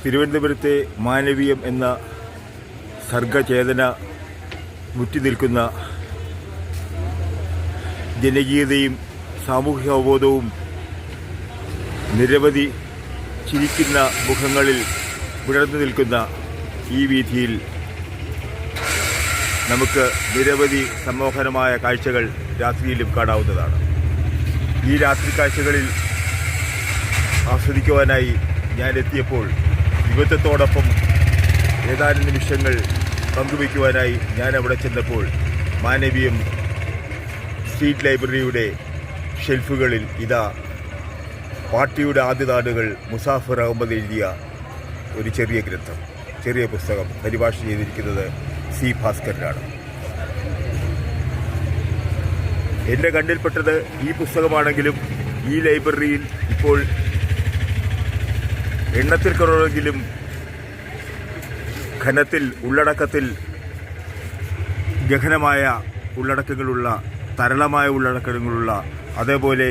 തിരുവനന്തപുരത്തെ മാനവീയം എന്ന സർഗചേതന മുറ്റി നിൽക്കുന്ന ജനകീയതയും സാമൂഹിക അവബോധവും നിരവധി ചിരിക്കുന്ന മുഖങ്ങളിൽ വിടർന്നു നിൽക്കുന്ന ഈ വീഥിയിൽ നമുക്ക് നിരവധി സമ്മോഹനമായ കാഴ്ചകൾ രാത്രിയിലും കാണാവുന്നതാണ്. ഈ രാത്രി കാഴ്ചകളിൽ ആസ്വദിക്കുവാനായി ഞാൻ എത്തിയപ്പോൾ യുവത്വത്തോടൊപ്പം ഏതാനും നിമിഷങ്ങൾ പങ്കുവയ്ക്കുവാനായി ഞാൻ അവിടെ ചെന്നപ്പോൾ മാനവീയം സ്ട്രീറ്റ് ലൈബ്രറിയുടെ ഷെൽഫുകളിൽ ഇതാ പാർട്ടിയുടെ ആദ്യ നാടുകൾ മുസാഫർ അഹമ്മദ് എഴുതിയ ഒരു ചെറിയ ഗ്രന്ഥം, ചെറിയ പുസ്തകം പരിഭാഷ ചെയ്തിരിക്കുന്നത് സി ഭാസ്കരനാണ്. എൻ്റെ കണ്ണിൽപ്പെട്ടത് ഈ പുസ്തകമാണെങ്കിലും ഈ ലൈബ്രറിയിൽ ഇപ്പോൾ എണ്ണത്തിൽ കുറവെങ്കിലും ഘനത്തിൽ ഉള്ളടക്കത്തിൽ ഗഹനമായ ഉള്ളടക്കങ്ങളുള്ള, തരളമായ ഉള്ളടക്കങ്ങളുള്ള, അതേപോലെ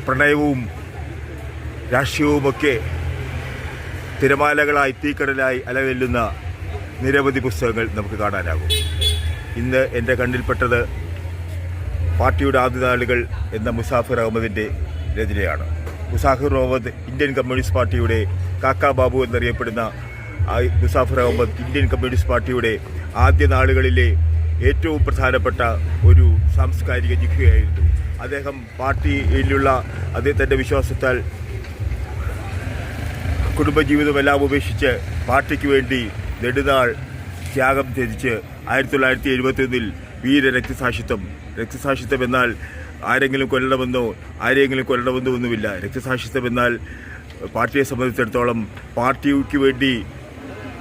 പ്രണയവും രാഷ്ട്രീയവുമൊക്കെ തിരമാലകളായി തീക്കടലായി അലവെല്ലുന്ന നിരവധി പുസ്തകങ്ങൾ നമുക്ക് കാണാനാകും. ഇന്ന് എൻ്റെ കണ്ണിൽപ്പെട്ടത് പാർട്ടിയുടെ ആദ്യ നാളുകൾ എന്ന മുസാഫിർ അഹമ്മദിൻ്റെ രചനയാണ്. മുസാഫിർ അഹമ്മദ് ഇന്ത്യൻ കമ്മ്യൂണിസ്റ്റ് പാർട്ടിയുടെ കാക്കാ ബാബു എന്നറിയപ്പെടുന്ന മുസാഫിർ അഹമ്മദ് ഇന്ത്യൻ കമ്മ്യൂണിസ്റ്റ് പാർട്ടിയുടെ ആദ്യ നാളുകളിലെ ഏറ്റവും പ്രധാനപ്പെട്ട ഒരു സാംസ്കാരിക ജിഹ്വയായിരുന്നു. അദ്ദേഹം പാർട്ടിയിലുള്ള അദ്ദേഹത്തിൻ്റെ വിശ്വാസത്താൽ കുടുംബജീവിതമെല്ലാം ഉപേക്ഷിച്ച് പാർട്ടിക്ക് വേണ്ടി നെടുനാൾ ത്യാഗം ത്യജിച്ച് 1971 രക്തസാക്ഷിത്വം എന്നാൽ ആരെങ്കിലും കൊല്ലണമെന്നോ ഒന്നുമില്ല. രക്തസാക്ഷിത്വം എന്നാൽ പാർട്ടിയെ സംബന്ധിച്ചിടത്തോളം പാർട്ടിക്ക് വേണ്ടി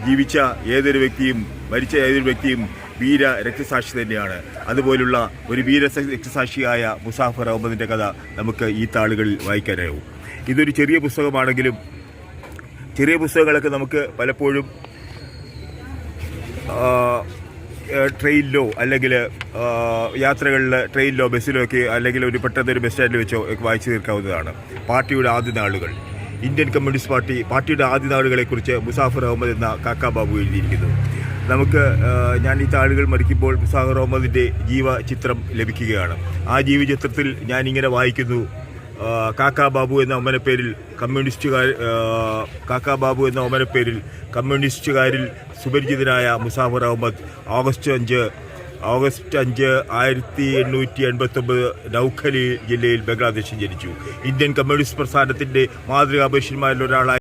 ജീവിച്ച ഏതൊരു വ്യക്തിയും മരിച്ച ഏതൊരു വ്യക്തിയും വീര രക്തസാക്ഷി തന്നെയാണ്. അതുപോലുള്ള ഒരു വീര രക്തസാക്ഷിയായ മുസാഫിർ അഹമ്മദിൻ്റെ കഥ നമുക്ക് ഈ താളുകളിൽ വായിക്കാനാവും. ഇതൊരു ചെറിയ പുസ്തകമാണെങ്കിലും ചെറിയ പുസ്തകങ്ങളൊക്കെ നമുക്ക് പലപ്പോഴും ട്രെയിനിലോ അല്ലെങ്കിൽ യാത്രകളിൽ ട്രെയിനിലോ ബസ്സിലോ ഒക്കെ അല്ലെങ്കിൽ ഒരു പെട്ടെന്നൊരു ബസ് സ്റ്റാൻഡിൽ വെച്ചോ ഒക്കെ വായിച്ചു തീർക്കാവുന്നതാണ്. പാർട്ടിയുടെ ആദ്യ നാളുകൾ, ഇന്ത്യൻ കമ്മ്യൂണിസ്റ്റ് പാർട്ടിയുടെ ആദ്യ നാളുകളെക്കുറിച്ച് മുസാഫിർ അഹമ്മദ് എന്ന കാക്കാ ബാബു എഴുതിയിരിക്കുന്നു. നമുക്ക് ഞാൻ ഈ താളുകൾ മറിക്കുമ്പോൾ മുസാഫിർ അഹമ്മദിൻ്റെ ജീവചിത്രം ലഭിക്കുകയാണ്. ആ ജീവചിത്രത്തിൽ ഞാനിങ്ങനെ വായിക്കുന്നു: കാക്കാ ബാബു എന്ന കമ്മ്യൂണിസ്റ്റുകാരിൽ സുപരിചിതനായ മുസാഫിർ അഹമ്മദ് ഓഗസ്റ്റ് 5, 1889 നൗഖലി ജില്ലയിൽ ബംഗ്ലാദേശിൽ ജനിച്ചു. ഇന്ത്യൻ കമ്മ്യൂണിസ്റ്റ് പ്രസ്ഥാനത്തിൻ്റെ മാതൃകാ പുരുഷന്മാരിൽ ഒരാളായ